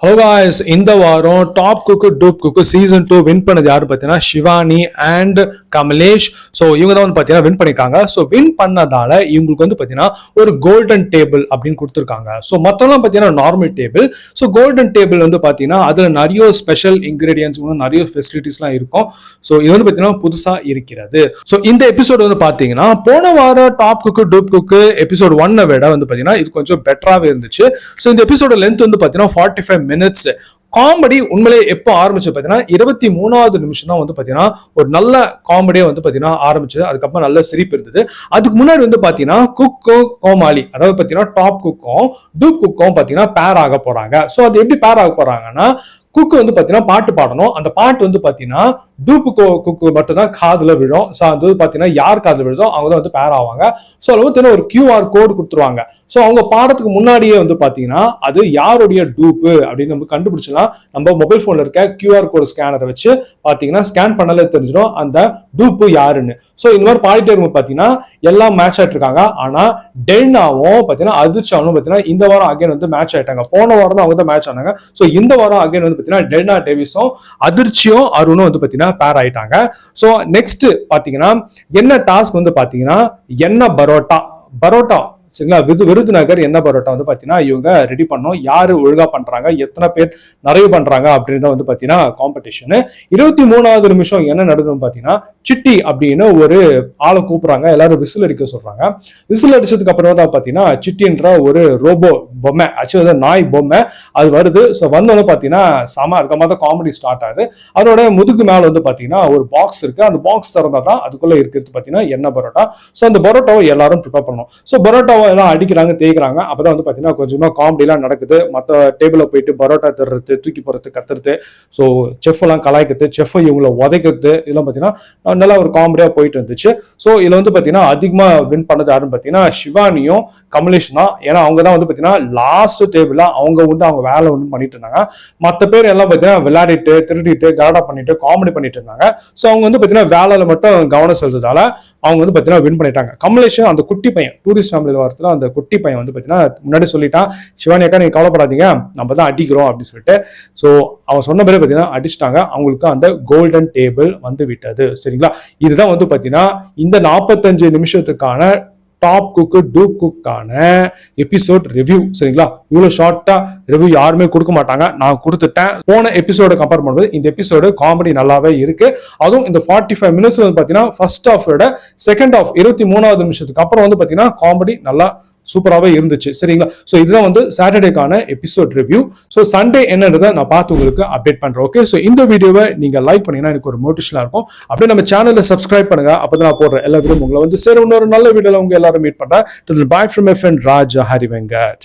Hello guys, இந்த வாரம் top cook dupe cook season 2 win பண்ணது யாரு பார்த்தீங்கன்னா ஷிவானி அண்ட் கமலேஷ். ஸோ இவங்க தான் வந்து பார்த்தீங்கன்னா வின் பண்ணியிருக்காங்க. ஸோ வின் பண்ணதால இவங்களுக்கு வந்து பார்த்தீங்கன்னா ஒரு கோல்டன் டேபிள் அப்படின்னு கொடுத்துருக்காங்க. ஸோ மற்றெல்லாம் பார்த்தீங்கன்னா normal table. So golden table வந்து பார்த்தீங்கன்னா அதில் நிறைய ஸ்பெஷல் இன்கிரீடியன்ஸ் நிறைய ஃபெசிலிட்டிஸ்லாம் இருக்கும். ஸோ இது வந்து பார்த்தீங்கன்னா புதுசாக இருக்கிறது. ஸோ இந்த எபிசோடு வந்து பார்த்தீங்கன்னா போன வாரம் top cook dupe cook episode 1 விட வந்து பார்த்தீங்கன்னா இது கொஞ்சம் பெட்டராகவே இருந்துச்சு. ஸோ இந்த எபிசோட லென்த் வந்து பார்த்தீங்கன்னா 45 minutes. காமெடி உண்மையிலே எப்போ ஆரம்பிச்சு பார்த்தீங்கன்னா 23வது நிமிஷம் தான் வந்து பார்த்தீங்கன்னா ஒரு நல்ல காமெடியை வந்து பார்த்தீங்கன்னா ஆரம்பிச்சது. அதுக்கப்புறம் நல்ல சிரிப்பு இருந்தது. அதுக்கு முன்னாடி வந்து பார்த்தீங்கன்னா குக்கும் கோமாளி, அதாவது பார்த்தீங்கன்னா டாப் குக்கும் டூப் குக்கும் பார்த்தீங்கன்னா பேர் ஆக போறாங்க. ஸோ அது எப்படி பேர் ஆக போறாங்கன்னா, குக்கு வந்து பார்த்தீங்கன்னா பாட்டு பாடணும். அந்த பாட்டு வந்து பார்த்தீங்கன்னா டூப்பு குக்கு மட்டும் தான் காதுல விழும். ஸோ அது வந்து பார்த்தீங்கன்னா யார் காதுல விழுதோ அவங்க தான் வந்து பேர் ஆவாங்க. ஸோ அது வந்து ஒரு QR கோடு கொடுத்துருவாங்க. ஸோ அவங்க பாடத்துக்கு முன்னாடியே வந்து பார்த்தீங்கன்னா அது யாருடைய டூப்பு அப்படின்னு நம்ம கண்டுபிடிச்சலாம். நம்ம மொபைல் போன்ல இருக்க QR கோடு ஸ்கேனரை வச்சு பார்த்தீங்கன்னா ஸ்கேன் பண்ணல தெரிஞ்சிடும் அந்த டூப்பு யாருன்னு. ஸோ இந்த மாதிரி பாடிட்டே இருக்கும் பார்த்தீங்கன்னா எல்லாம் மேட்ச் ஆயிட்டு இருக்காங்க. ஆனா டெல்னாவும் பார்த்தீங்கன்னா அதிர்ச்சாவும் பார்த்தீங்கன்னா இந்த வாரம் அகைன் வந்து மேட்ச் ஆயிட்டாங்க. போன வாரம் தான் அவங்க தான் மேட்ச் ஆனாங்க. ஸோ இந்த வாரம் அகைன் வந்து டெல்னா டேவிஸும் அதிர்ச்சியும் அருணும் வந்து பாத்தீங்கன்னா பேர் ஆயிட்டாங்க. சோ நெக்ஸ்ட் பாத்தீங்கன்னா என்ன டாஸ்க் வந்து பாத்தீங்கன்னா என்ன பரோட்டா சரிங்களா, விருதுநகர் என்ன பரோட்டா வந்து பாத்தீங்கன்னா இவங்க ரெடி பண்ணோம். யாரு ஒழுங்கா பண்றாங்க, எத்தனை பேர் நிறைய பண்றாங்க அப்படின்னு வந்து பாத்தீங்கன்னா காம்படிஷன். 23வது நிமிஷம் என்ன நடக்குதுன்னு பாத்தீங்கன்னா சிட்டி அப்படின்னு ஒரு ஆளை கூப்பிடுறாங்க. எல்லாரும் விசில் அடிக்க சொல்றாங்க. விசில் அடிச்சதுக்கு அப்புறம் தான் பாத்தீங்கன்னா சிட்டின்ற ஒரு ரோபோ பொம்மை, ஆக்சுவலி நாய் பொம்மை அது வருது. ஸோ வந்தோன்னு பாத்தீங்கன்னா அதுக்கப்புறமா தான் காமெடி ஸ்டார்ட் ஆகுது. அதோட முதுகு மேல வந்து பாத்தீங்கன்னா ஒரு பாக்ஸ் இருக்கு. அந்த பாக்ஸ் திறந்தா தான் அதுக்குள்ள இருக்கிறது பாத்தீங்கன்னா என்ன பரோட்டா. ஸோ அந்த பரோட்டாவை எல்லாரும் ப்ரிப்பேர் பண்ணணும். ஸோ பரோட்டாவை எல்லாம் அடிக்கிறாங்க, தேய்க்கிறாங்க. அப்பதான் வந்து பாத்தீங்கன்னா கொஞ்சமா காமெடி எல்லாம் நடக்குது. மற்ற டேபிள்ல போயிட்டு பரோட்டா தர்றது, தூக்கி போறது, கத்துறது, ஸோ செஃப் எல்லாம் கலாய்க்கிறது, செஃப் இவங்களை உதைக்கிறது, இதெல்லாம் பாத்தீங்கன்னா நல்லா ஒரு காமெடியா போயிட்டு இருந்துச்சு. ஸோ இதுல வந்து பாத்தீங்கன்னா அதிகமா வின் பண்ணது யாருன்னு பாத்தீங்கன்னா சிவானியும் கமலேஷ் தான். ஏன்னா அவங்க தான் வந்து பாத்தீங்கன்னா லாஸ்ட் டேபிள்ல அவங்க வேலை ஒன்று பண்ணிட்டு இருந்தாங்க. மற்ற பேர் எல்லாம் பாத்தீங்கன்னா விளையாடிட்டு திருடிட்டு கலாட்டா பண்ணிட்டு காமெடி பண்ணிட்டு இருந்தாங்க. ஸோ அவங்க வந்து பாத்தீங்கன்னா வேலையில மட்டும் கவனம் செலுத்ததால அவங்க வந்து பாத்தீங்கன்னா வின் பண்ணிட்டாங்க. கமலேஷும் அந்த குட்டி பையன், டூரிஸ்ட் ஃபேமிலியில் வரத்துல அந்த குட்டி பையன் வந்து பாத்தீங்கன்னா முன்னாடி சொல்லிட்டான், சிவானி அக்கா நீங்க கவலைப்படாதீங்க, நம்ம தான் அடிக்கிறோம் அப்படின்னு சொல்லிட்டு. ஸோ அவன் சொன்ன பிறகு பாத்தீங்கன்னா அடிச்சிட்டாங்க. அவங்களுக்கு அந்த கோல்டன் டேபிள் வந்து விட்டது. சரிங்களா, இதுதான் வந்து பாத்தீங்கன்னா இந்த 45 நிமிஷத்துக்கான டாப் குக்கு டூப் குக்கான எபிசோட் ரிவ்யூ. சரிங்களா, இவ்வளவு ஷார்ட்டா ரிவ்யூ யாருமே கொடுக்க மாட்டாங்க, நான் கொடுத்துட்டேன். போன எபிசோட கம்பேர் பண்ணும்போது இந்த எபிசோடு காமெடி நல்லாவே இருக்கு. அதுவும் இந்த 45 மினிட்ஸ் வந்து பாத்தீங்கன்னா ஃபர்ஸ்ட் ஹாஃபோட செகண்ட் ஹாஃப் 23வது நிமிஷத்துக்கு அப்புறம் வந்து பாத்தீங்கன்னா காமெடி நல்லா சூப்பராகவே இருந்துச்சு. சரிங்களா, ஸோ இதுதான் வந்து சாட்டர்டேக்கான எபிசோட் ரிவ்யூ. ஸோ சண்டே என்னன்றதை நான் பார்த்து உங்களுக்கு அப்டேட் பண்றேன். ஓகே, ஸோ இந்த வீடியோவை நீங்க லைக் பண்ணீங்கன்னா எனக்கு ஒரு மோட்டிவேஷனா இருக்கும். அப்படியே நம்ம சேனலை சப்ஸ்கிரைப் பண்ணுங்க. அப்பதான் நான் போடுற எல்லா வீடியோ உங்களை வந்து சரி இன்னொரு நல்ல வீடியோல உங்க எல்லாரும் மீட் பண்றேன். Bye from my friend Raja Hari Venkat.